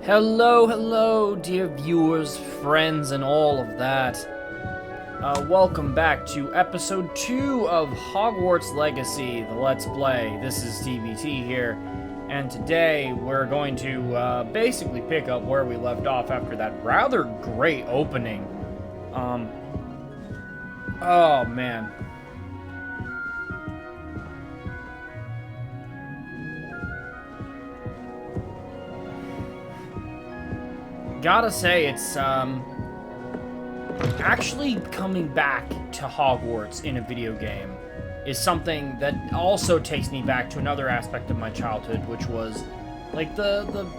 Hello, dear viewers, friends, and all of that. Welcome back to episode 2 of Hogwarts Legacy, the Let's Play. This is TBT here, and today we're going to basically pick up where we left off after that rather great opening. Oh man. Gotta say, it's, actually coming back to Hogwarts in a video game is something that also takes me back to another aspect of my childhood, which was, like, the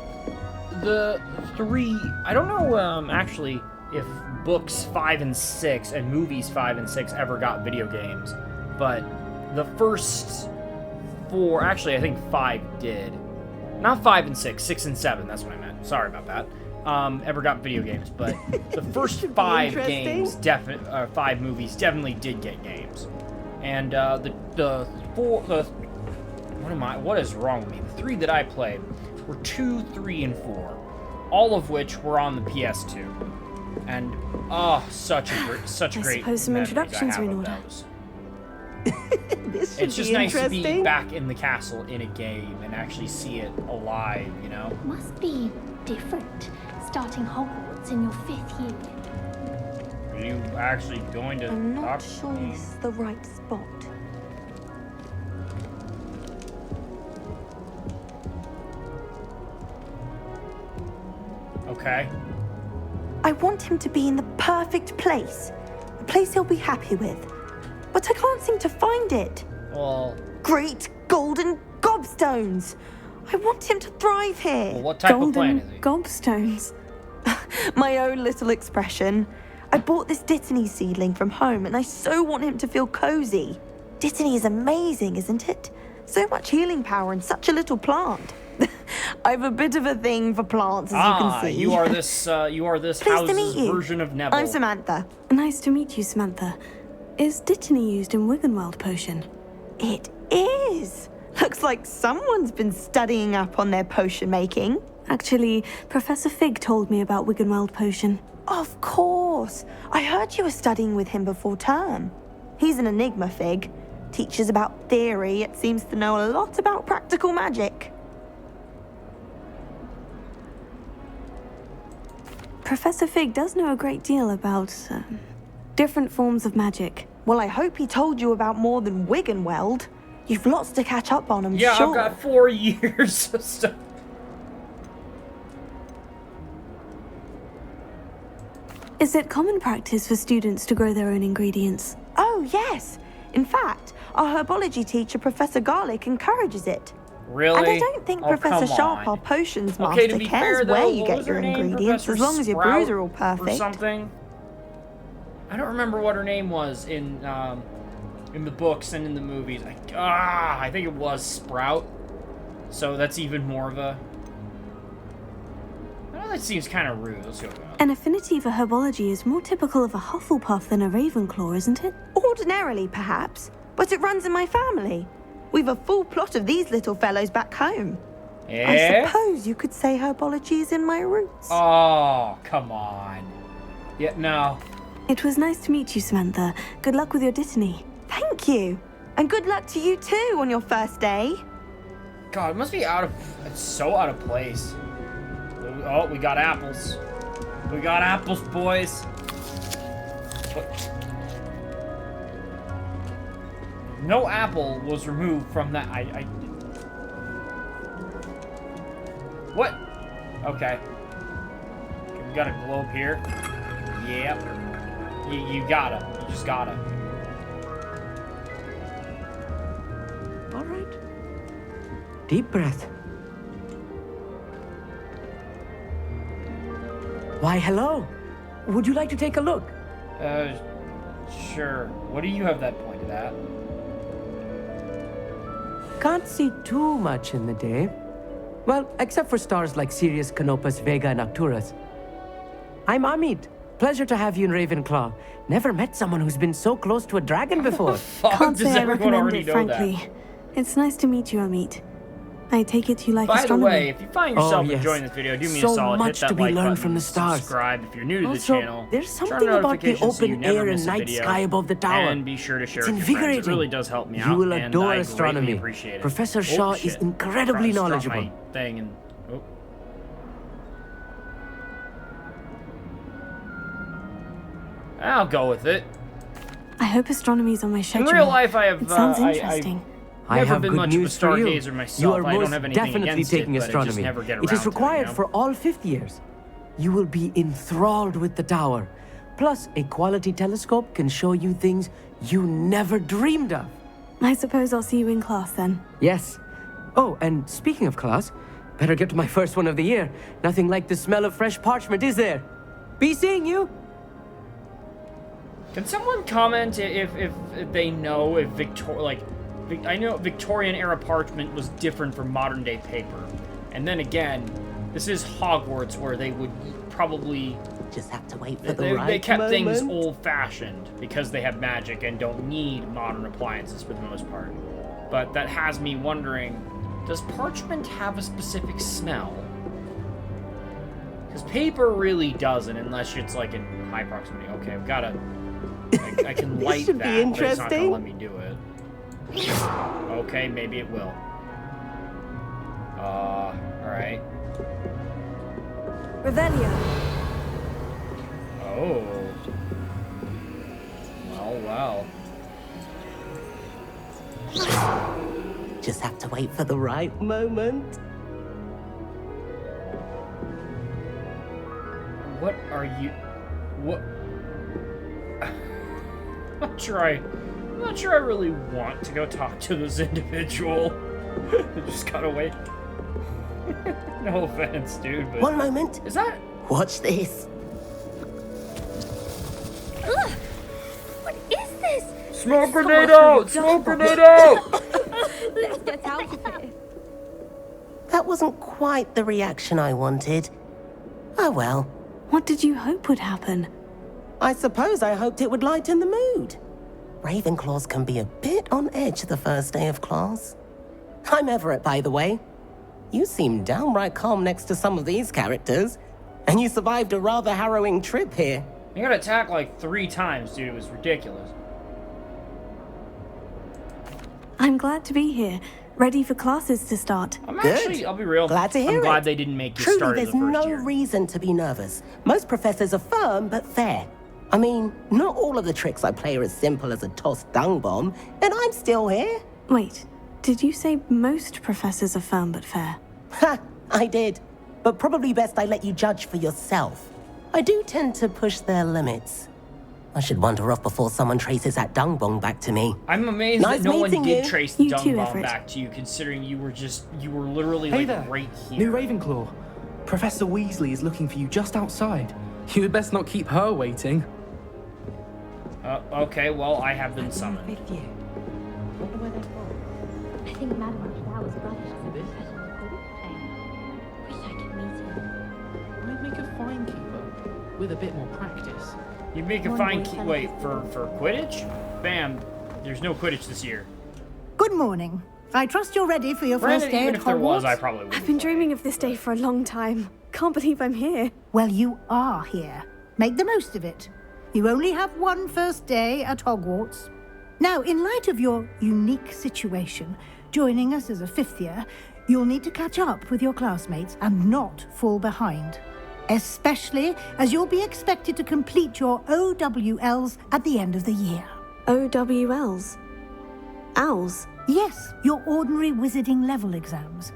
three... I don't know, actually, if books 5 and 6 and movies 5 and 6 ever got video games, but the first 4... Actually, I think 5 did. Not 5 and 6, 6 and 7, that's what I meant. Sorry about that. Ever got video games, but the first 5 games, 5 movies definitely did get games, and what is wrong with me? The 3 that I played were 2, 3, and 4, all of which were on the PS2, and such a great. I suppose some introductions are in order. It's just nice to be back in the castle in a game and actually see it alive, you know? Must be different. Starting Hogwarts in your 5th year. Are you actually going to I'm not sure it's the right spot. Okay. I want him to be in the perfect place. A place he'll be happy with. But I can't seem to find it. Well... Great golden gobstones! I want him to thrive here. Well, what type of plant is he? Gobstones. My own little expression. I bought this Dittany seedling from home and I so want him to feel cozy. Dittany is amazing, isn't it? So much healing power in such a little plant. I've a bit of a thing for plants, as you can see. you are this house's version of Neville. I'm Samantha. Nice to meet you, Samantha. Is Dittany used in Wiggenweld potion? It is. Looks like someone's been studying up on their potion making. Actually, Professor Fig told me about Wiggenweld potion. Of course. I heard you were studying with him before term. He's an enigma, Fig. Teaches about theory, yet seems to know a lot about practical magic. Professor Fig does know a great deal about, different forms of magic. Well, I hope he told you about more than Wiggenweld. You've lots to catch up on, I'm sure. Yeah, I've got 4 years of stuff. Is it common practice for students to grow their own ingredients? Oh, yes. In fact, our herbology teacher, Professor Garlic, encourages it. Really? And I don't think Professor Sharp, our potions master, cares where you get your ingredients, as long as your brews are all perfect. Or something? I don't remember what her name was in the books and in the movies. I think it was Sprout. So that's even more of a... Well, that seems kind of rude. Let's go with that. An affinity for herbology is more typical of a Hufflepuff than a Ravenclaw, isn't it? Ordinarily, perhaps, but it runs in my family. We've a full plot of these little fellows back home. Yeah? I suppose you could say herbology is in my roots. Oh, come on. Yeah, no. It was nice to meet you, Samantha. Good luck with your Dittany. Thank you. And good luck to you too on your first day. God, it must be it's so out of place. Oh, we got apples. We got apples, boys. What? No apple was removed from that. What? Okay. We got a globe here. Yep. You gotta. You just gotta. All right. Deep breath. Why, hello. Would you like to take a look? Sure. What do you have that pointed at? Can't see too much in the day. Well, except for stars like Sirius, Canopus, Vega, and Arcturus. I'm Amit. Pleasure to have you in Ravenclaw. Never met someone who's been so close to a dragon before. Can't say I everyone recommend already it, know frankly. It's nice to meet you, Amit. I take it you like By astronomy. the way, if you find yourself yes. enjoying this video, do me So a solid, much hit to that be like learned button, from the stars. subscribe if you're new to the Also, channel. there's turn something on about the notifications so you open never air miss and a night video. sky above the tower. And be sure to share It's it with your friends. It invigorating. really does help me out. You will and adore I astronomy. greatly appreciate it. Professor Shaw is shit. incredibly Dropped knowledgeable. my thing and, oh. I'll go with it. I hope astronomy's on my In schedule. real life, I have. It sounds I've interesting. I never have been good much of a news for you. stargazer myself. You are I don't most have anything definitely against taking it, but astronomy. I just never get around It is to required you know? for all fifth years. You will be enthralled with the tower. Plus, a quality telescope can show you things you never dreamed of. I suppose I'll see you in class then. Yes. Oh, and speaking of class, better get to my first one of the year. Nothing like the smell of fresh parchment, is there? Be seeing you. Can someone comment if they know if I know Victorian era parchment was different from modern day paper, and then again, this is Hogwarts where they would probably just have to wait for the they right kept things moment. old-fashioned because they have magic and don't need modern appliances for the most part. But that has me wondering, does parchment have a specific smell? Because paper really doesn't, unless it's like in high proximity. Okay, I've got to. I can light should that, be but it's not gonna interesting. let me do it. Okay, maybe it will. Alright. Revelio. Oh. Well. Just have to wait for the right moment. What are you... What... I'm not sure I really want to go talk to this individual. I just gotta wait. No offense, dude, but... One moment. Is that... Watch this. Ugh! What is this? Smoke grenade out! Smoke grenade out! Let's get out of here. That wasn't quite the reaction I wanted. Oh well. What did you hope would happen? I suppose I hoped it would lighten the mood. Ravenclaws can be a bit on edge the first day of class. I'm Everett, by the way. You seem downright calm next to some of these characters, and you survived a rather harrowing trip here. I got attacked like 3 times, dude. It was ridiculous. I'm glad to be here, ready for classes to start. I'm Good. actually, I'll be real. Glad to hear I'm glad it. they didn't make you Truly, start as there's the first no year. reason to be nervous. Most professors are firm but fair. I mean, not all of the tricks I play are as simple as a tossed dung bomb, and I'm still here. Wait, did you say most professors are firm but fair? Ha, I did. But probably best I let you judge for yourself. I do tend to push their limits. I should wander off before someone traces that dung bomb back to me. I'm amazed Nice that no one meeting did you. trace the You dung too, bomb Everett. back to you, considering you were literally Hey like there, right here. new Ravenclaw. Professor Weasley is looking for you just outside. You had best not keep her waiting. Okay, well, I have been summoned. I think Madame Flowers' brother is a professional flute player. Wish I could meet him. I'd make a fine keeper with a bit more practice. You make a One fine boy key. fella Wait, has for Quidditch? Bam. There's no Quidditch this year. Good morning. I trust you're ready for your Granted, first day even at if there was, Hogwarts. I probably would. I've been dreaming of this day for a long time. Can't believe I'm here. Well, you are here. Make the most of it. You only have one first day at Hogwarts. Now, in light of your unique situation, joining us as a 5th year, you'll need to catch up with your classmates and not fall behind. Especially as you'll be expected to complete your OWLs at the end of the year. OWLs? Owls? Yes, your ordinary wizarding level exams.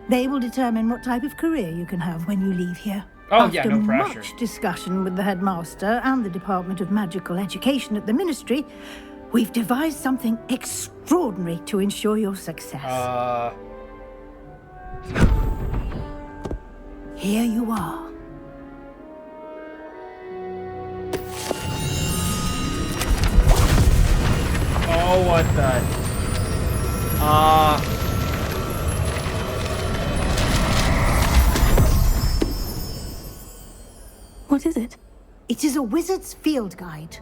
They will determine what type of career you can have when you leave here. Oh, After yeah, no pressure. much discussion with the headmaster and the Department of Magical Education at the Ministry, we've devised something extraordinary to ensure your success. Here you are. Oh, what the? What is it? It is a wizard's field guide.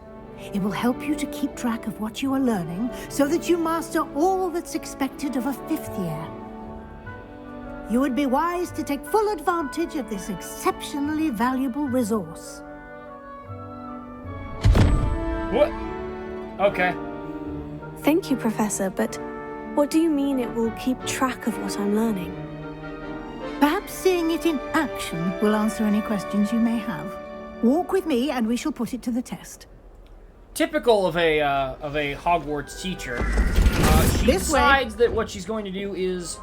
It will help you to keep track of what you are learning so that you master all that's expected of a 5th year. you would be wise to take full advantage of this exceptionally valuable resource. What? Okay. Thank you, Professor, but what do you mean it will keep track of what I'm learning? Perhaps seeing it in action will answer any questions you may have. Walk with me and we shall put it to the test. Typical of a Hogwarts teacher. She decides that what she's going to do is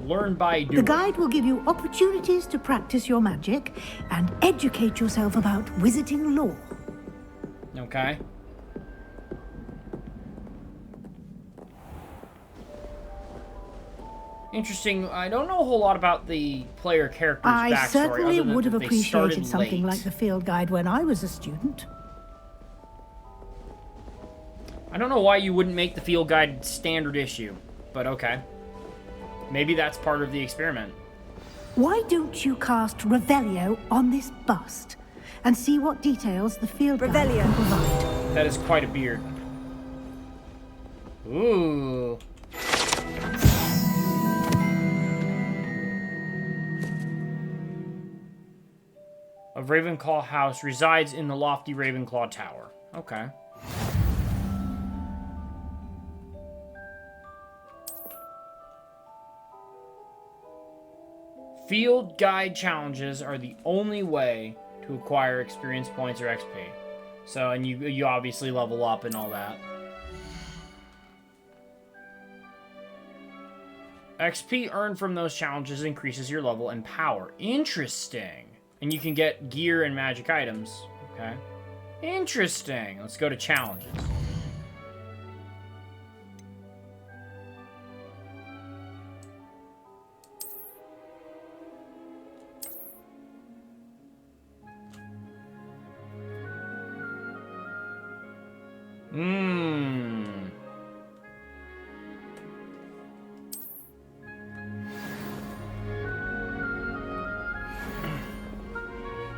learn by doing. The guide will give you opportunities to practice your magic and educate yourself about wizarding lore. Okay. Interesting. I don't know a whole lot about the player character's backstory. I certainly other than would have that they appreciated started something late. like the field guide when I was a student. I don't know why you wouldn't make the field guide standard issue, but okay. Maybe that's part of the experiment. Why don't you cast Revelio on this bust and see what details the field guide can provide? That is quite a beard. Ooh. Of Ravenclaw House resides in the lofty Ravenclaw Tower. Okay. Field guide challenges are the only way to acquire experience points or XP. So, and you obviously level up and all that. XP earned from those challenges increases your level and power. Interesting. And you can get gear and magic items. Okay. Interesting. Let's go to challenges.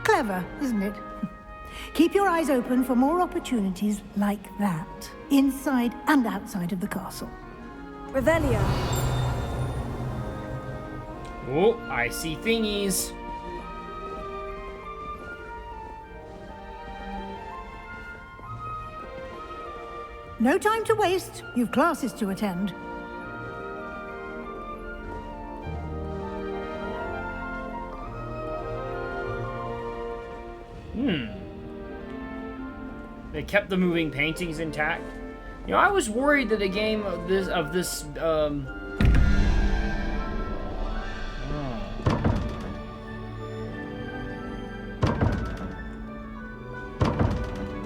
Clever, isn't it? Keep your eyes open for more opportunities like that, inside and outside of the castle. Revelio. Oh, I see thingies. No time to waste. You've classes to attend. They kept the moving paintings intact. You know, I was worried that a game of this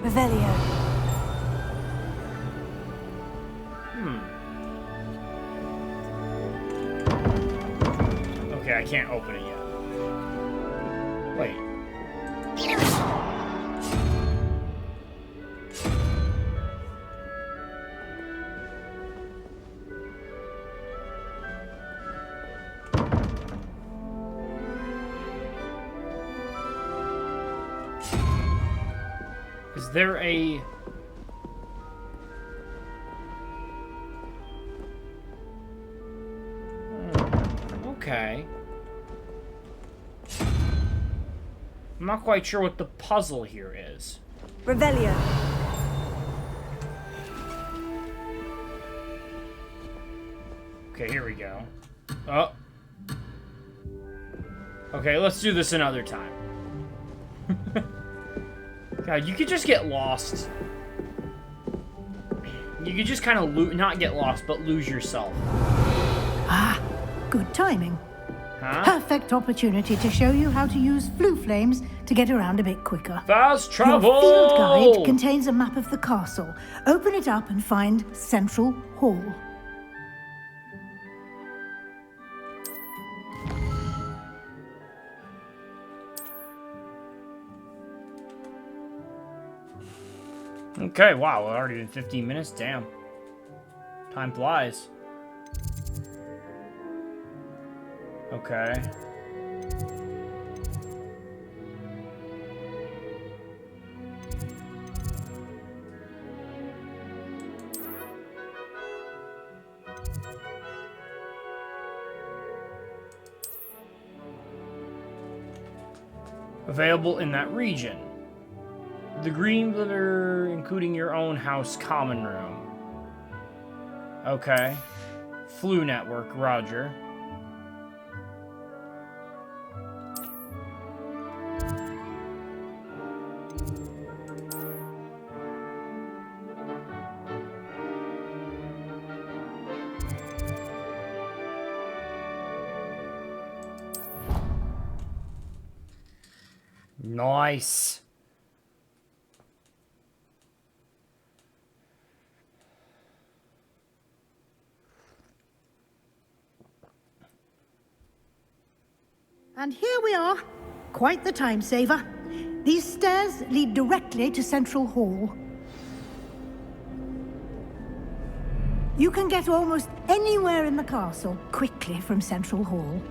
Revelio. Okay, I can't open it yet. Wait. Is there a... Okay. I'm not quite sure what the puzzle here is. Revelio. Okay, here we go. Oh. Okay, let's do this another time. God, you could just get lost. You could just kind of not get lost, but lose yourself. Ah, good timing. Huh? Perfect opportunity to show you how to use flue flames to get around a bit quicker. Fast travel! Your field guide contains a map of the castle. Open it up and find Central Hall. Okay, wow, we're already in 15 minutes. Damn. Time flies. Okay. available in that region. The green glitter, including your own house common room. Okay. Flu network, roger. Nice. And here we are. Quite the time saver. These stairs lead directly to Central Hall. You can get almost anywhere in the castle quickly from Central Hall.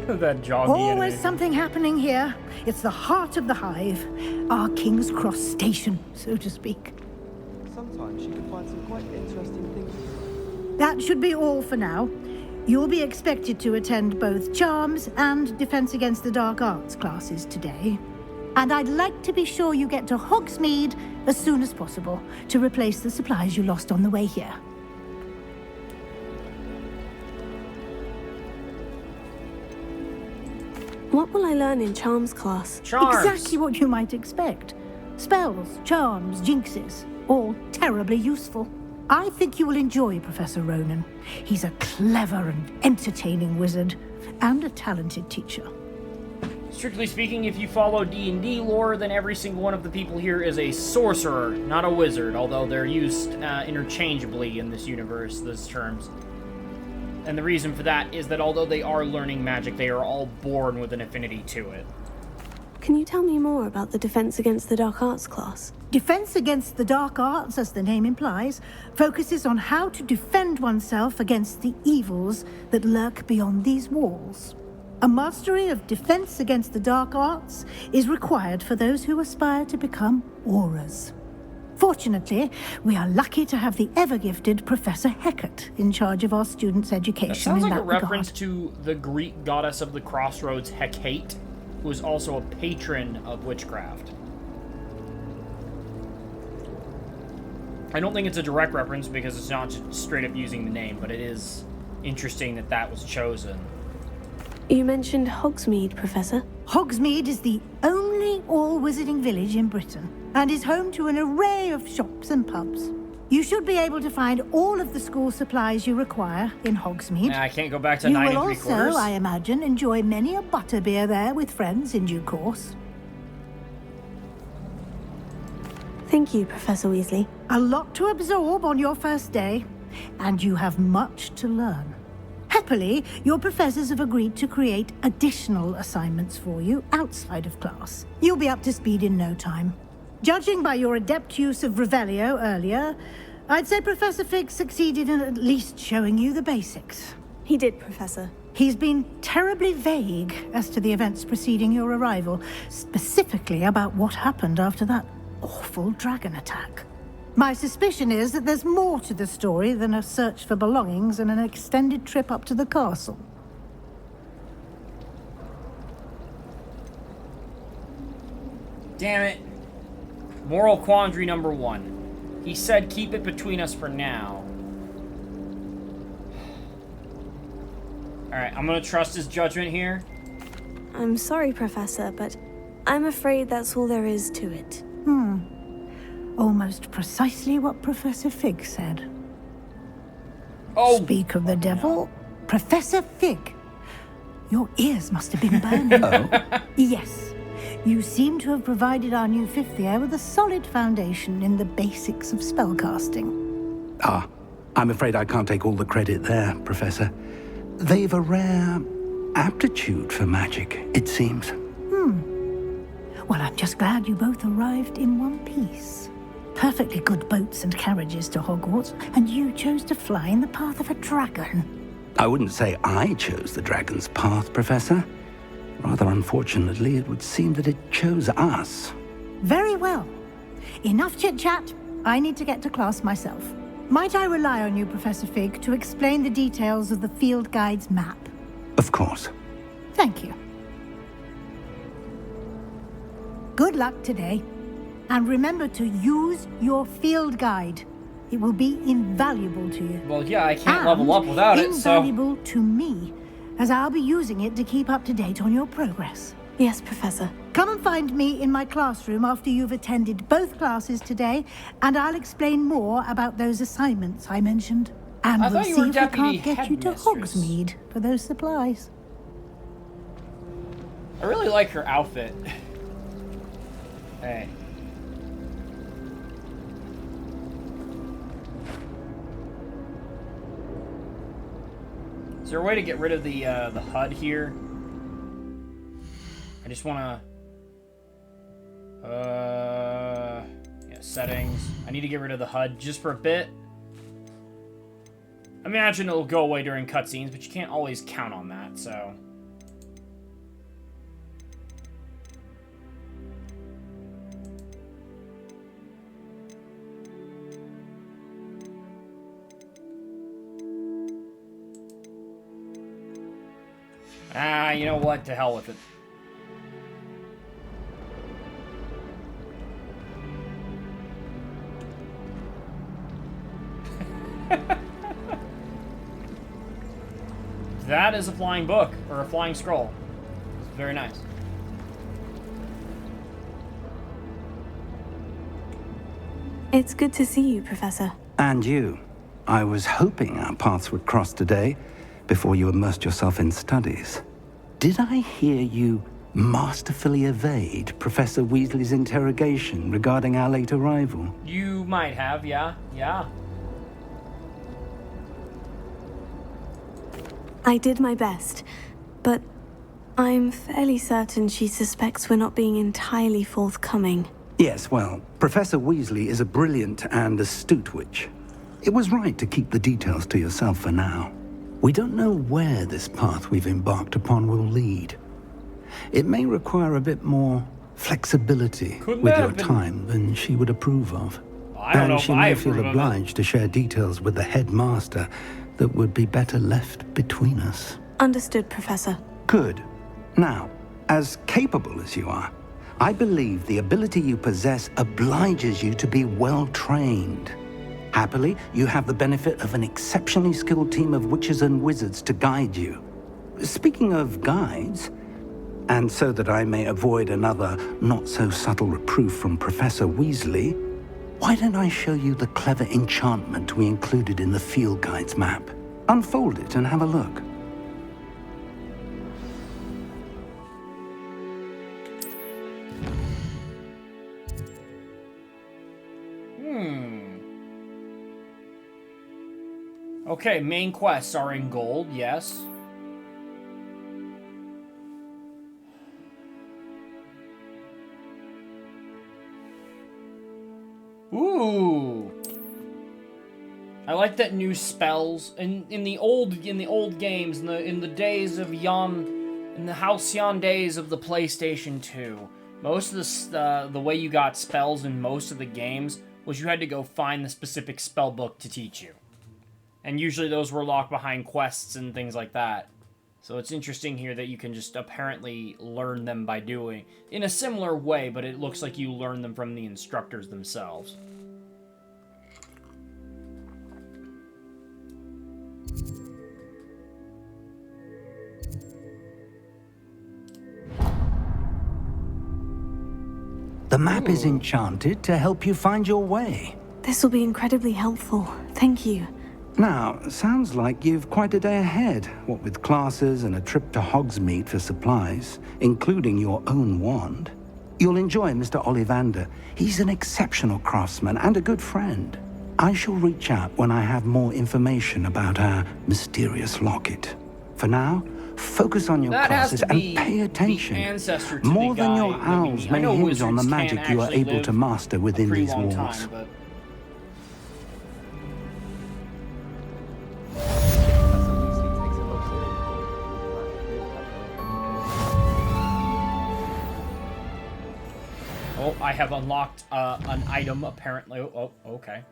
That joggy Always animation. something happening here. It's the heart of the hive. Our King's Cross station, so to speak. Sometimes you can find some quite interesting things. That should be all for now. You'll be expected to attend both Charms and Defense Against the Dark Arts classes today. And I'd like to be sure you get to Hogsmeade as soon as possible to replace the supplies you lost on the way here. What will I learn in Charms class? Charms. Exactly what you might expect. Spells, charms, jinxes, all terribly useful. I think you will enjoy Professor Ronan. He's a clever and entertaining wizard, and a talented teacher. Strictly speaking, if you follow D&D lore, then every single one of the people here is a sorcerer, not a wizard, although they're used interchangeably in this universe, those terms. And the reason for that is that although they are learning magic, they are all born with an affinity to it. Can you tell me more about the Defense Against the Dark Arts class? Defense Against the Dark Arts, as the name implies, focuses on how to defend oneself against the evils that lurk beyond these walls. A mastery of Defense Against the Dark Arts is required for those who aspire to become auras. Fortunately, we are lucky to have the ever-gifted Professor Hecat in charge of our students' education. That sounds in like that a reference regard. to the Greek goddess of the crossroads, Hecate, who is also a patron of witchcraft. I don't think it's a direct reference because it's not just straight up using the name, but it is interesting that that was chosen. You mentioned Hogsmeade, Professor. Hogsmeade is the only all-wizarding village in Britain and is home to an array of shops and pubs. You should be able to find all of the school supplies you require in Hogsmeade. I can't go back to You 9 will 3/4. also, I imagine, enjoy many a butterbeer there with friends in due course. Thank you, Professor Weasley. A lot to absorb on your first day, and you have much to learn. Happily, your professors have agreed to create additional assignments for you outside of class. You'll be up to speed in no time. Judging by your adept use of Revelio earlier, I'd say Professor Fig succeeded in at least showing you the basics. He did, Professor. He's been terribly vague as to the events preceding your arrival, specifically about what happened after that awful dragon attack. My suspicion is that there's more to the story than a search for belongings and an extended trip up to the castle. Damn it. Moral quandary number 1. He said keep it between us for now. Alright, I'm gonna trust his judgment here. I'm sorry, Professor, but I'm afraid that's all there is to it. Almost precisely what Professor Fig said. Oh! Speak of the devil, Professor Fig. Your ears must have been burning. Yes. You seem to have provided our new fifth year with a solid foundation in the basics of spellcasting. Ah, I'm afraid I can't take all the credit there, Professor. They've a rare aptitude for magic, it seems. Well, I'm just glad you both arrived in one piece. Perfectly good boats and carriages to Hogwarts, and you chose to fly in the path of a dragon. I wouldn't say I chose the dragon's path, Professor. Rather unfortunately, it would seem that it chose us. Very well. Enough chit-chat. I need to get to class myself. Might I rely on you, Professor Fig, to explain the details of the field guide's map? Of course. Thank you. Good luck today. And remember to use your field guide. It will be invaluable to you. Well, yeah, I can't level up without it, so... invaluable to me, as I'll be using it to keep up to date on your progress. Yes, Professor. Come and find me in my classroom after you've attended both classes today, and I'll explain more about those assignments I mentioned. And I we'll thought you see were if we Deputy can't get you to Headmistress. Hogsmeade for those supplies. I really like her outfit. Hey. Is there a way to get rid of the HUD here? I just want to... yeah, settings. I need to get rid of the HUD just for a bit. I imagine it'll go away during cutscenes, but you can't always count on that, so... Ah, you know what? To hell with it. That is a flying book, or a flying scroll. It's very nice. It's good to see you, Professor. And you. I was hoping our paths would cross today, before you immersed yourself in studies. Did I hear you masterfully evade Professor Weasley's interrogation regarding our late arrival? You might have, yeah. Yeah. I did my best, but I'm fairly certain she suspects we're not being entirely forthcoming. Yes, well, Professor Weasley is a brilliant and astute witch. It was right to keep the details to yourself for now. We don't know where this path we've embarked upon will lead. It may require a bit more flexibility with your time than she would approve of. I don't know And if she I may approve feel of it. obliged to share details with the headmaster that would be better left between us. Understood, Professor. Good. Now, as capable as you are, I believe the ability you possess obliges you to be well trained. Happily, you have the benefit of an exceptionally skilled team of witches and wizards to guide you. Speaking of guides, and so that I may avoid another not-so-subtle reproof from Professor Weasley, why don't I show you the clever enchantment we included in the field guide's map? Unfold it and have a look. Okay, main quests are in gold, yes. Ooh. I like that new spells in the old games in the days of in the halcyon days of the PlayStation 2. Most of the way you got spells in most of the games was you had to go find the specific spell book to teach you. And usually those were locked behind quests and things like that. So it's interesting here that you can just apparently learn them by doing in a similar way, but it looks like you learn them from the instructors themselves. The map is enchanted to help you find your way. This will be incredibly helpful. Thank you. Now, sounds like you've quite a day ahead, what with classes and a trip to Hogsmeade for supplies, including your own wand. You'll enjoy Mr. Ollivander. He's an exceptional craftsman and a good friend. I shall reach out when I have more information about our mysterious locket. For now, focus on your classes and pay attention. More than your owls may hinge on the magic you are able to master within these walls. Oh, I have unlocked an item, apparently. Oh, okay.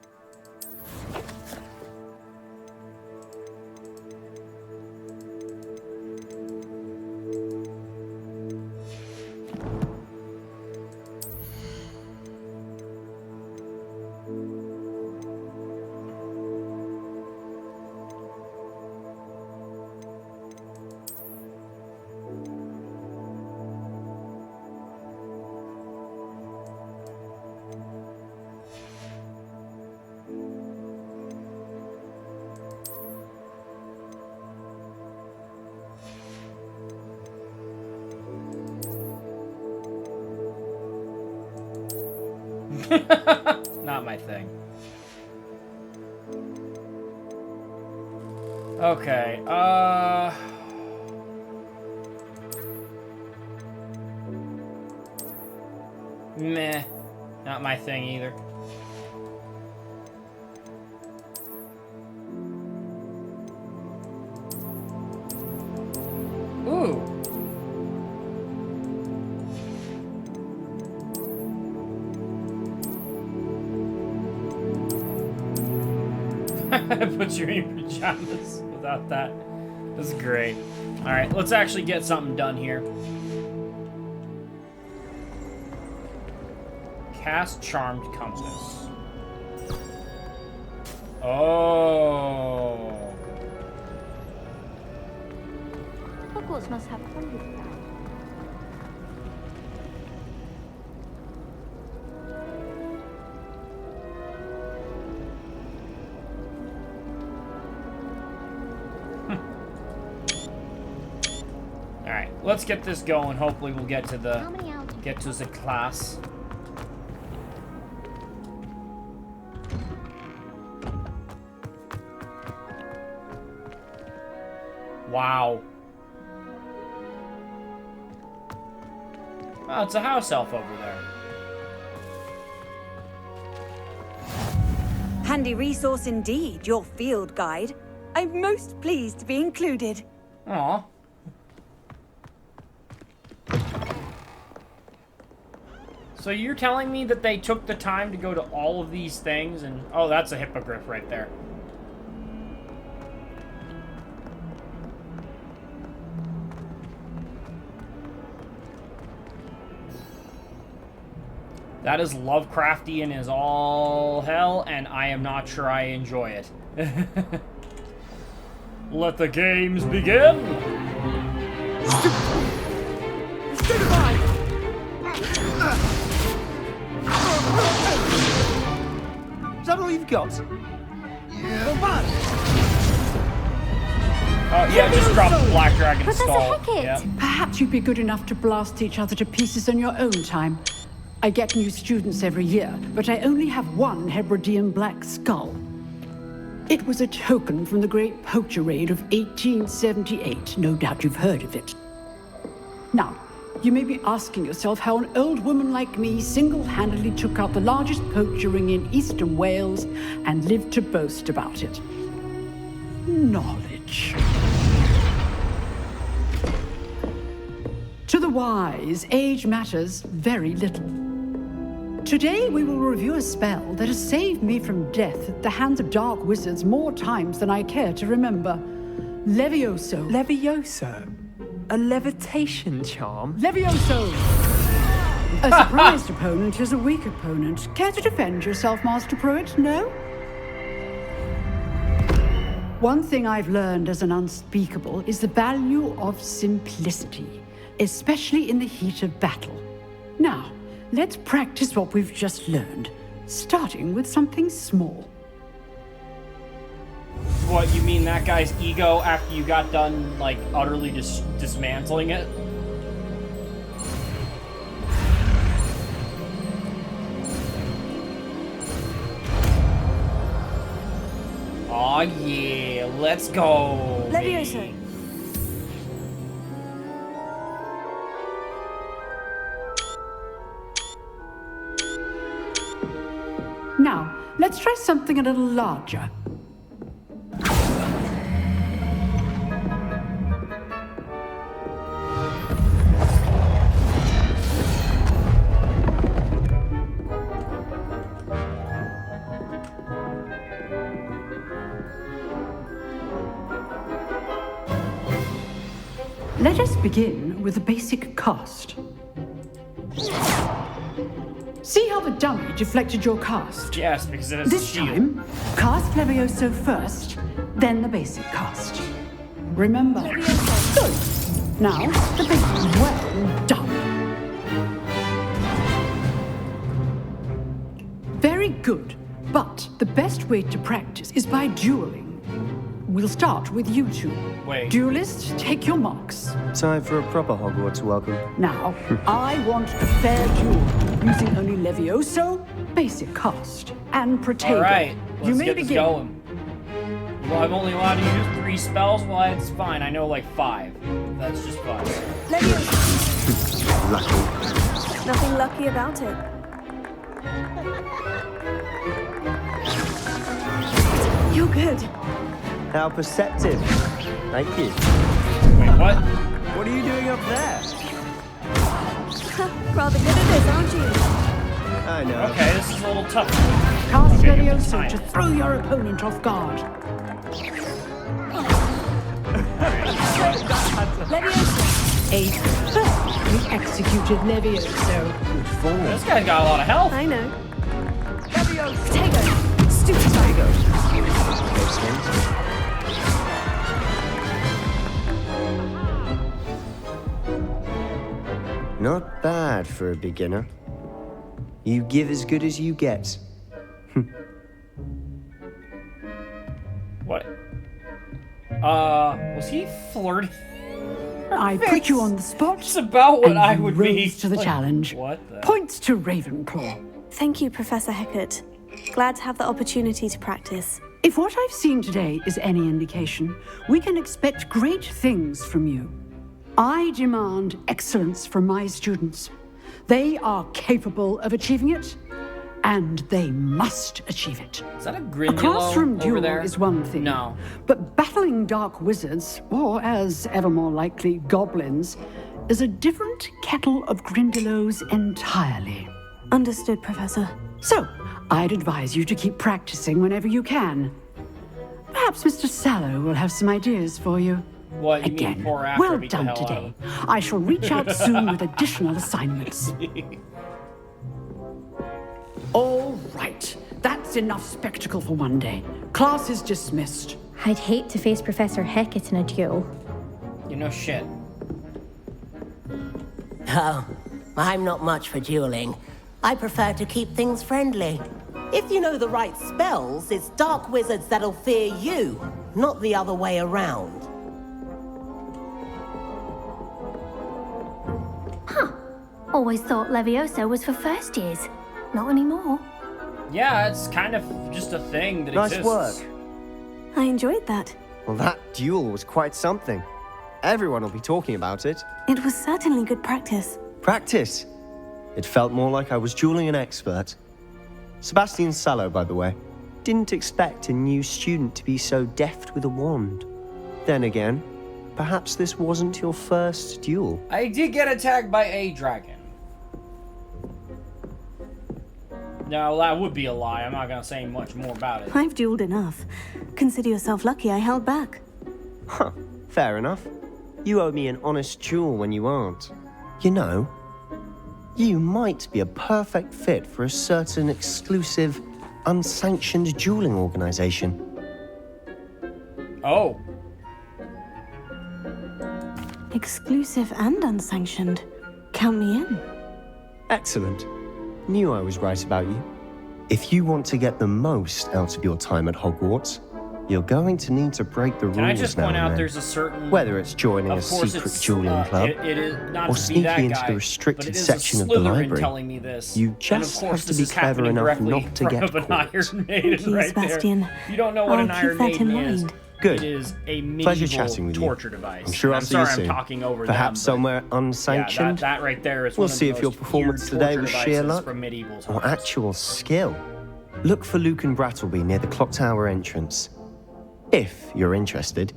Not my thing. Okay, meh. Not my thing either. Ooh. Put you in your pajamas without that. That's great. Alright, let's actually get something done here. Cast Charmed Compass. Oh. Hogwarts must have hundreds of them. Alright, let's get this going. Hopefully we'll get to the How many hours? the class. Wow. Oh, it's a house elf over there. Handy resource indeed, your field guide. I'm most pleased to be included. Aw. So you're telling me that they took the time to go to all of these things and... Oh, that's a hippogriff right there. That is Lovecraftian as all hell, and I am not sure I enjoy it. Let the games begin! Is that all you've got? Yeah, just drop the Black Dragon Professor skull. Hecat! Yep. Perhaps you'd be good enough to blast each other to pieces in your own time. I get new students every year, but I only have one Hebridean black skull. It was a token from the Great Poacher Raid of 1878. No doubt you've heard of it. Now, you may be asking yourself how an old woman like me single-handedly took out the largest poacher ring in eastern Wales and lived to boast about it. Knowledge. To the wise, age matters very little. Today we will review a spell that has saved me from death at the hands of dark wizards more times than I care to remember. Levioso. Levioso? A levitation charm? Levioso! A surprised opponent is a weak opponent. Care to defend yourself, Master Pruitt? No? One thing I've learned as an unspeakable is the value of simplicity, especially in the heat of battle. Now, let's practice what we've just learned, starting with something small. What, you mean that guy's ego after you got done, like, utterly dismantling it? Aw, yeah, let's go. Levioso. Now, let's try something a little larger. Let us begin with the basic cast. See how the dummy deflected your cast? Yes, because it has a This shield. time, cast Levioso first, then the basic cast. Remember. Good. Now, the basic. Well done. Very good. But the best way to practice is by dueling. we'll start with you two. Wait. Duelists, take your marks. Time for a proper Hogwarts welcome. Now, I want a fair duel, using only Levioso, basic cast, and Protego. All right, let's you may get this begin. going. Well, I'm only allowed to use 3 spells. Well, it's fine. I know like 5. That's just fine. Lucky. Nothing lucky about it. You're good. How perceptive. Thank you. Wait, what? What are you doing up there? Rather good at this, aren't you? I know. Okay, this is a little tough. Cast Okay, Levioso to throw your opponent off guard. Levioso. 8. We executed Levioso. This guy's got a lot of health. I know. Levioso. Protego. Stupid Protego. Not bad for a beginner. You give as good as you get. What? Was he flirting? I put you on the spot. It's about what and I you would be. rose to the challenge. What the? Points to Ravenclaw. Thank you, Professor Hecat. Glad to have the opportunity to practice. If what I've seen today is any indication, we can expect great things from you. I demand excellence from my students. They are capable of achieving it, and they must achieve it. Is that a A Grindylow classroom over duel there? is one thing. No. But battling dark wizards, or as ever more likely, goblins, is a different kettle of Grindylows entirely. Understood, Professor. So, I'd advise you to keep practicing whenever you can. Perhaps Mr. Sallow will have some ideas for you. What, you Again, mean before or after I well beat the done hell out of today. him? I shall reach out soon with additional assignments. All right, that's enough spectacle for one day. Class is dismissed. I'd hate to face Professor Hecat in a duel. You know shit. Oh, I'm not much for dueling. I prefer to keep things friendly. If you know the right spells, it's dark wizards that'll fear you, not the other way around. Always thought Levioso was for first years. Not anymore. Yeah, it's kind of just a thing that Nice exists. work. I enjoyed that. Well, that duel was quite something. Everyone will be talking about it. It was certainly good practice. Practice. It felt more like I was dueling an expert. Sebastian Sallow, by the way. Didn't expect a new student to be so deft with a wand. Then again, perhaps this wasn't your first duel. I did get attacked by a dragon. No, that would be a lie. I'm not gonna say much more about it. I've dueled enough. Consider yourself lucky I held back. Huh, fair enough. You owe me an honest duel when you aren't. You know, you might be a perfect fit for a certain exclusive, unsanctioned dueling organization. Oh. Exclusive and unsanctioned. Count me in. Excellent. Knew I was right about you. If you want to get the most out of your time at Hogwarts, you're going to need to break the rules now. Can I just point and out then. there's a certain... Whether it's joining a Of course secret it's, dueling club, it is not or to be that sneaking into guy, the but restricted it is section a of the Slytherin library, telling me this. you And just of course have to this be is clever happening enough directly not to in get front of an caught. Iron Maiden Thank you, right Sebastian. there. You don't know what an I'll Iron keep that in Maiden is. mind. Good. It is a Pleasure medieval chatting with you. torture device. I'm sure I'll I'm see sorry you soon. I'm talking over Perhaps them, somewhere but unsanctioned. Yeah, that right there is We'll one of see the if your most performance weird today torture was sheer devices luck from medieval or times. actual skill. Look for Luke and Brattleby near the clock tower entrance. If you're interested.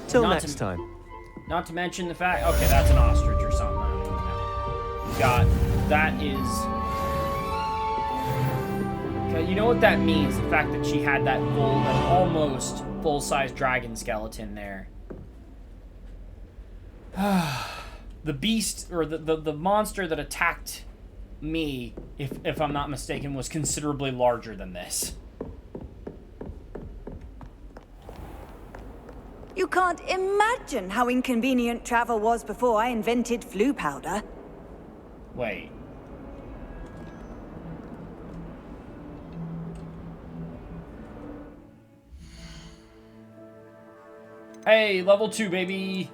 Till Not next to- time. Not to mention the fact... Okay, that's an ostrich or something. I don't even know. You got... That is... Okay, you know what that means? The fact that she had that full, like, almost full-size dragon skeleton there. The beast, or the monster that attacked me, if I'm not mistaken, was considerably larger than this. You can't imagine how inconvenient travel was before I invented flu powder. Wait. Hey, level 2, baby.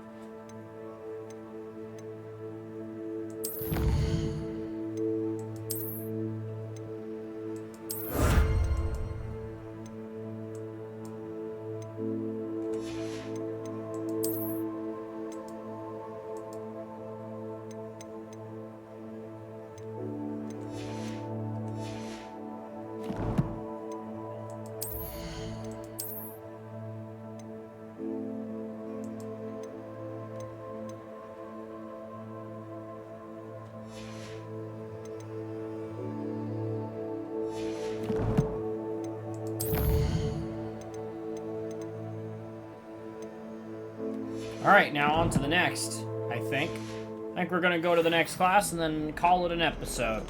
Alright, now on to the next, I think. I think we're gonna go to the next class and then call it an episode.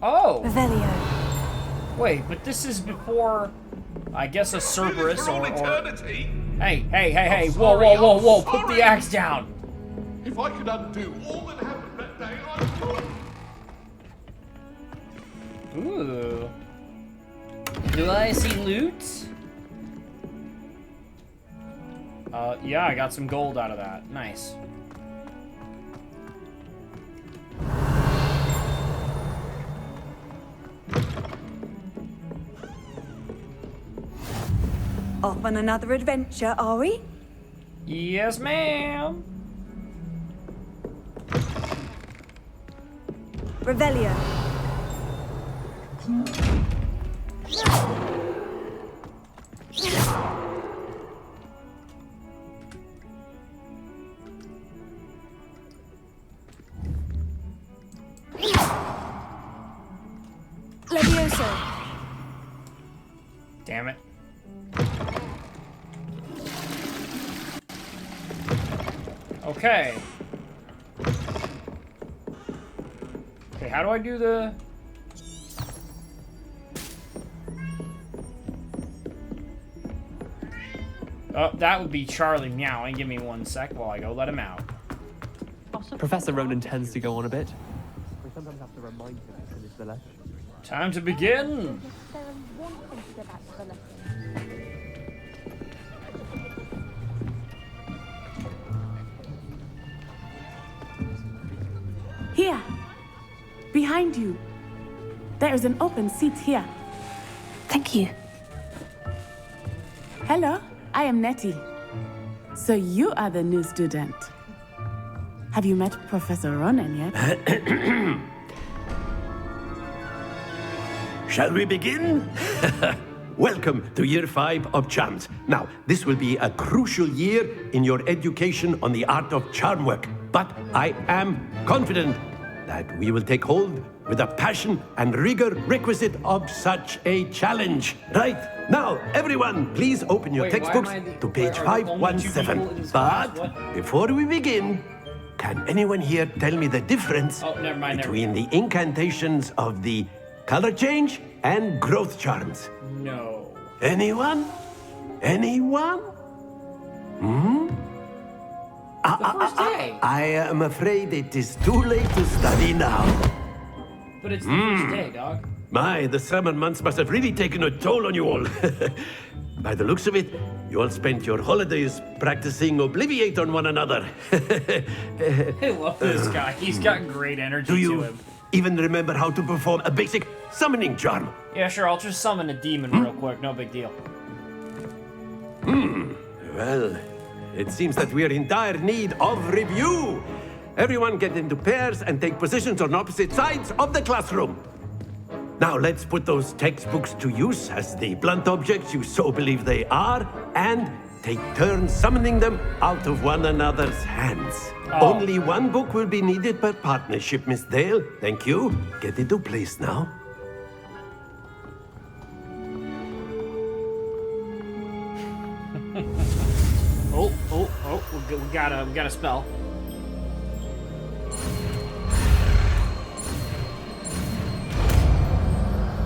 Oh! Revelio. Wait, but this is before, I guess, a Cerberus or... eternity? Hey, whoa, put the axe down! If I could undo all that happened that day, I would. Ooh. Do I see loot? Yeah, I got some gold out of that. Nice. Off on another adventure, are we? Yes, ma'am. Revelio. Levioso. Damn it. Okay. Okay, how do I do the... Oh, that would be Charlie meowing. Give me 1 sec while I go let him out. Professor Ronan tends to go on a bit. We sometimes have to remind him to finish the lesson. Time to begin! Here, behind you. There is an open seat here. Thank you. Hello, I am Nettie. So you are the new student. Have you met Professor Ronan yet? Shall we begin? Welcome to Year 5 of Charms. Now, this will be a crucial year in your education on the art of charm work. But I am confident that we will take hold with the passion and rigor requisite of such a challenge. Right, now, everyone, please open your textbooks to page 517. But before we begin, can anyone here tell me the difference between the incantations of the color change and growth charms? No. Anyone? Anyone? Hmm? I am afraid it is too late to study now. But it's the first day, dog. My, the summer months must have really taken a toll on you all. By the looks of it, you all spent your holidays practicing Obliviate on one another. I love this guy. He's got great energy to him. Even remember how to perform a basic summoning charm? Yeah, sure. I'll just summon a demon real quick. No big deal. Well, it seems that we are in dire need of review. Everyone get into pairs and take positions on opposite sides of the classroom. Now let's put those textbooks to use as the blunt objects you so believe they are, and take turns summoning them out of one another's hands. Only one book will be needed per partnership, Miss Dale. Thank you. Get into place now. We got a spell.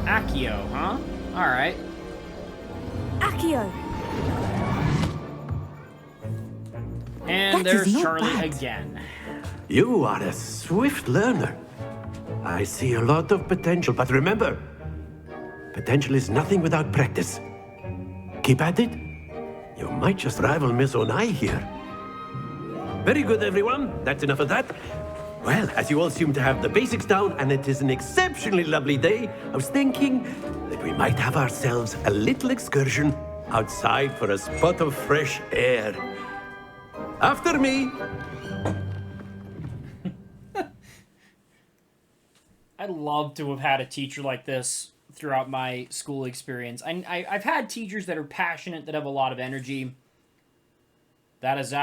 Accio, huh? Alright. Accio! And there's Charlie again. You are a swift learner. I see a lot of potential, but remember, potential is nothing without practice. Keep at it. You might just rival Miss Onai here. Very good, everyone. That's enough of that. Well, as you all seem to have the basics down, and it is an exceptionally lovely day, I was thinking that we might have ourselves a little excursion outside for a spot of fresh air. After me. I'd love to have had a teacher like this throughout my school experience. I've had teachers that are passionate, that have a lot of energy. That is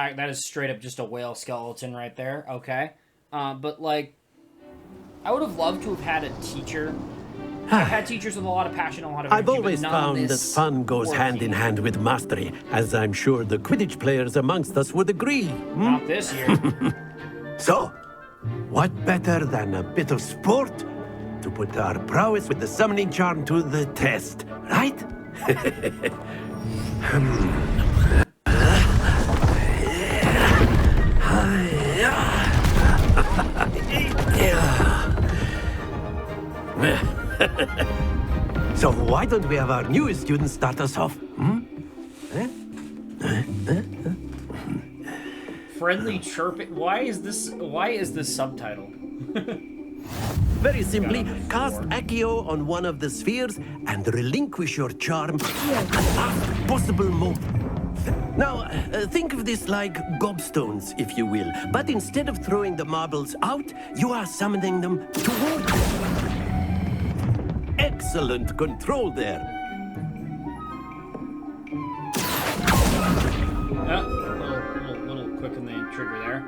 straight up just a whale skeleton right there. Okay. But, like, I would have loved to have had a teacher. I've had teachers with a lot of passion, a lot of energy. I've always found that fun goes hand in hand with mastery, as I'm sure the Quidditch players amongst us would agree. Not this year. So, what better than a bit of sport to put our prowess with the summoning charm to the test, right? So why don't we have our newest student start us off? Friendly chirping. Why is this subtitle? Very simply, cast Accio on one of the spheres and relinquish your charm at the last possible moment. Now, think of this like gobstones, if you will. But instead of throwing the marbles out, you are summoning them toward you. Excellent control there. Little quick in the trigger there.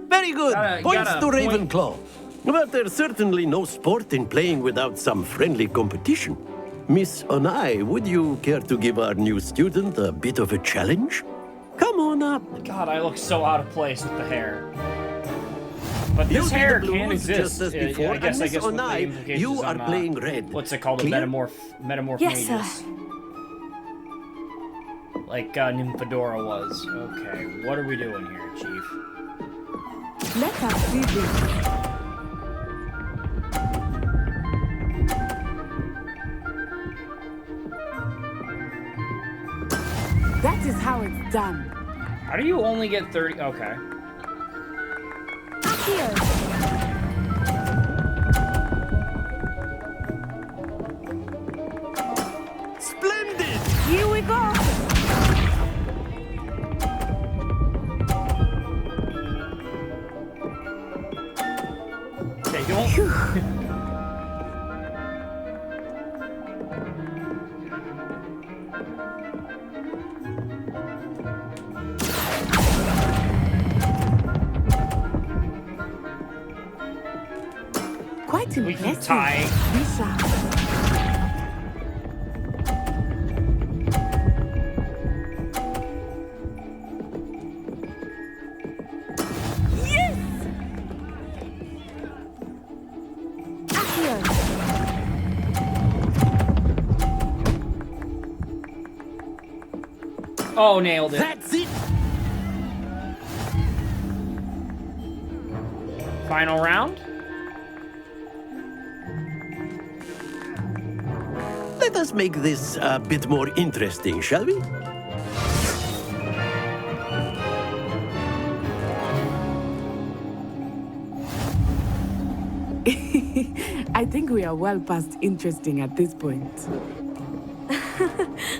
Very good. Points to Ravenclaw. But there's certainly no sport in playing without some friendly competition. Miss Onai, would you care to give our new student a bit of a challenge? Come on up. God, I look so out of place with the hair. But this hair can exist. Just as before, I guess Miss with the Onai, implications you are on, playing red. What's it called? Clear? A metamorph Yes, magus. sir. Like Nymphadora was. Okay, what are we doing here, Chief? Let us see this. That is how it's done. How do you only get 30? Okay. Splendid! Here we go. Okay, don't. Quite We keep impressive. tying. Lisa. Yes! Accio! Oh, nailed it. That's it! Final round? Let us make this a bit more interesting, shall we? I think we are well past interesting at this point.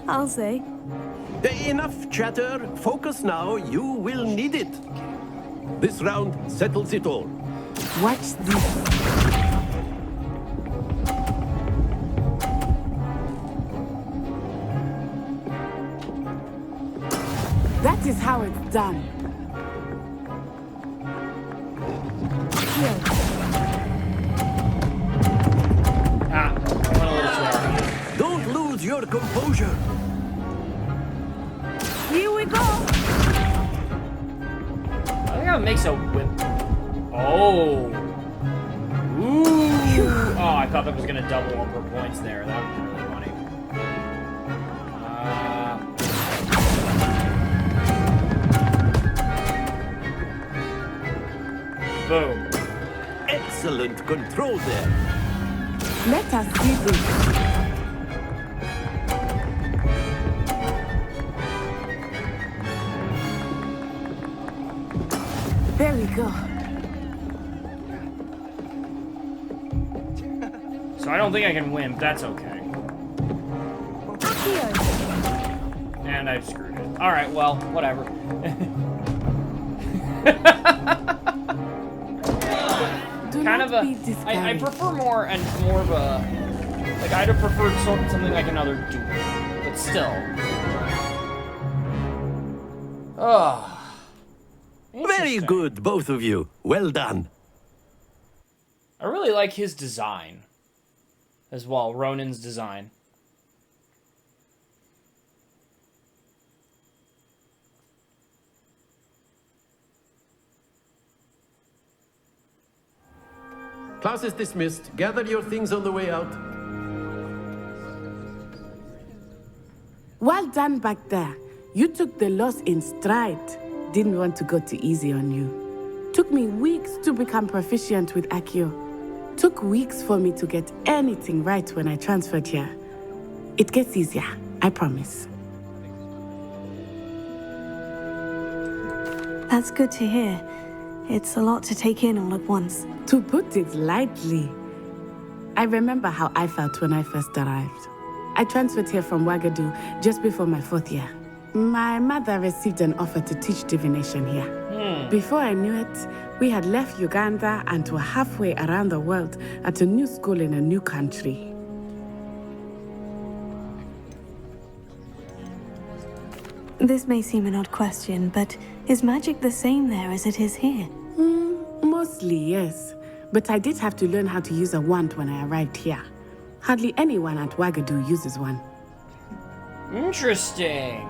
I'll say. Enough chatter. Focus now. You will need it. This round settles it all. Watch this. That is how it's done. Ah, I went a little your composure. Here we go. I think that makes a whip. Oh. Ooh. Oh, I thought that was gonna double up her points there. That was really funny. Boom. Excellent control there. Let us see this. There we go. So I don't think I can win, but that's okay. And I've screwed it. Alright, well, whatever. Kind of a... I prefer more of a... Like, I'd have preferred something like another duel. But still. Oh. Very good, both of you. Well done. I really like his design. As well, Ronan's design. Class is dismissed. Gather your things on the way out. Well done back there. You took the loss in stride. Didn't want to go too easy on you. Took me weeks to become proficient with Accio. Took weeks for me to get anything right when I transferred here. It gets easier, I promise. That's good to hear. It's a lot to take in all at once. To put it lightly, I remember how I felt when I first arrived. I transferred here from Ouagadougou just before my 4th year. My mother received an offer to teach divination here. Before I knew it, we had left Uganda and were halfway around the world at a new school in a new country. This may seem an odd question, but is magic the same there as it is here? Mostly, yes. But I did have to learn how to use a wand when I arrived here. Hardly anyone at Ouagadougou uses one. Interesting.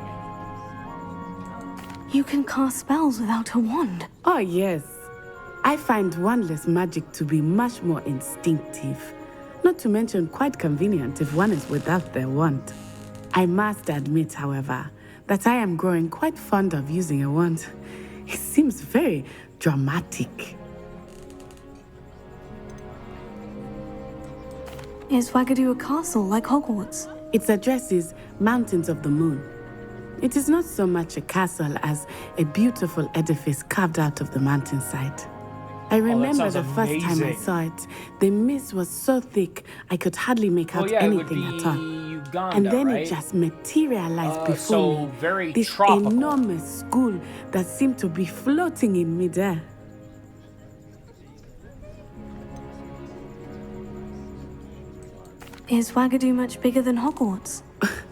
You can cast spells without a wand. Oh, yes. I find wandless magic to be much more instinctive. Not to mention quite convenient if one is without their wand. I must admit, however, that I am growing quite fond of using a wand. It seems very dramatic. Is Ouagadougou a castle like Hogwarts? Its address is Mountains of the Moon. It is not so much a castle as a beautiful edifice carved out of the mountainside. I remember the first time I saw it, the mist was so thick I could hardly make out anything at all. Uganda, and then right? it just materialized before me. Very this tropical. Enormous school that seemed to be floating in midair. Is Ouagadougou much bigger than Hogwarts?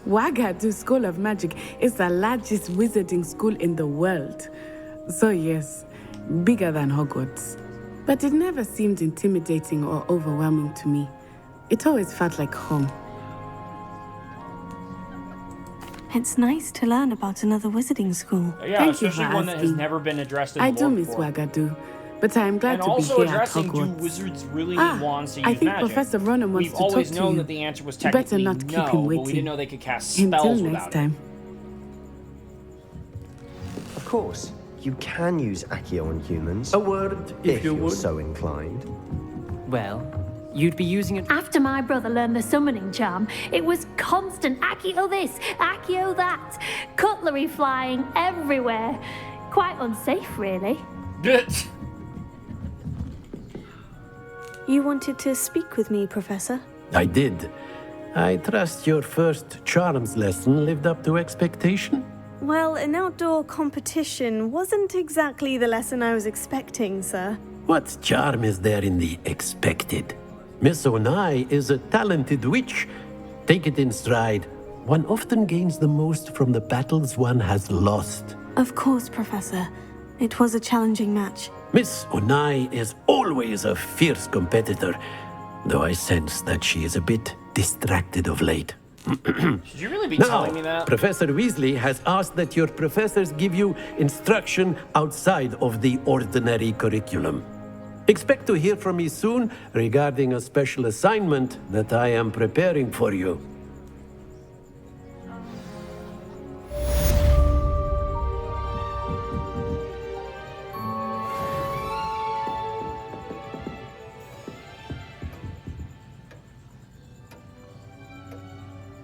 Ouagadougou School of Magic is the largest wizarding school in the world. So yes, bigger than Hogwarts. But it never seemed intimidating or overwhelming to me. It always felt like home. It's nice to learn about another wizarding school. Yeah, Thank you especially for one that has asking. never been addressed in the I do lore miss before. Ouagadougou, but I am glad And to be also here at addressing, do Hogwarts. wizards really need wands to use I think magic? Professor Ronan wants We've to always talk to known you. that the answer was Better technically not keep no, him but we waiting. didn't know they could cast spells Until without next it. time. Of course, you can use Accio on humans. A word, if you you're would. so inclined. Well, you'd be using it. After my brother learned the summoning charm, it was constant Accio this, Accio that, cutlery flying everywhere. Quite unsafe, really. You wanted to speak with me, Professor? I did. I trust your first charms lesson lived up to expectation? Well, an outdoor competition wasn't exactly the lesson I was expecting, sir. What charm is there in the expected? Miss Onai is a talented witch. Take it in stride. One often gains the most from the battles one has lost. Of course, Professor. It was a challenging match. Miss Onai is always a fierce competitor, though I sense that she is a bit distracted of late. Should you really be Now, telling me that? Professor Weasley has asked that your professors give you instruction outside of the ordinary curriculum. Expect to hear from me soon regarding a special assignment that I am preparing for you.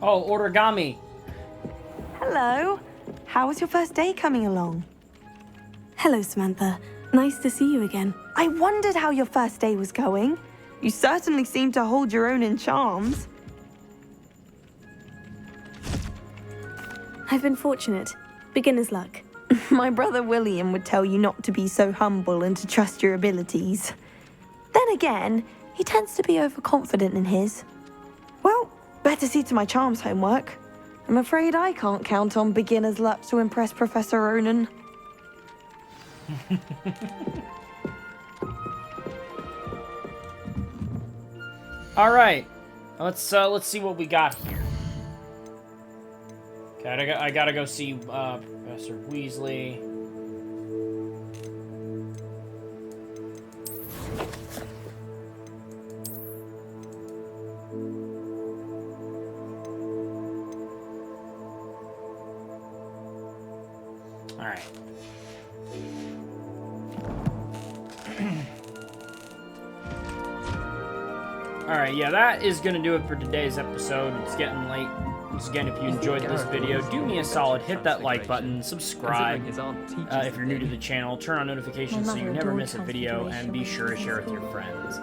Oh, origami. Hello. How was your first day coming along? Hello, Samantha. Nice to see you again. I wondered how your first day was going. You certainly seem to hold your own in charms. I've been fortunate. Beginner's luck. My brother William would tell you not to be so humble and to trust your abilities. Then again, he tends to be overconfident in his. Well, better see to my charms homework. I'm afraid I can't count on beginner's luck to impress Professor Ronan. All right, let's see what we got here. Okay, I gotta go see Professor Weasley. All right. Alright, yeah, that is going to do it for today's episode. It's getting late. Once again, if you enjoyed this video, do me a solid, hit that like button, subscribe if you're new to the channel, turn on notifications so you never miss a video, and be sure to share with your friends.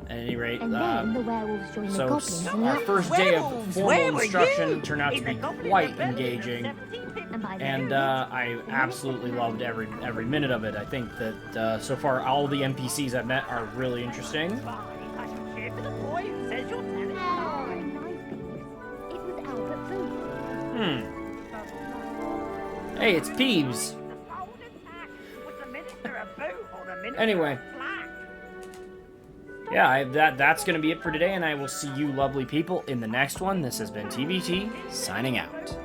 At any rate, so our first day of formal instruction turned out to be quite engaging, and I absolutely loved every minute of it. I think that so far all the NPCs I've met are really interesting. Hey, it's Peeves. Anyway. Yeah, that's going to be it for today, and I will see you lovely people in the next one. This has been TBT, signing out.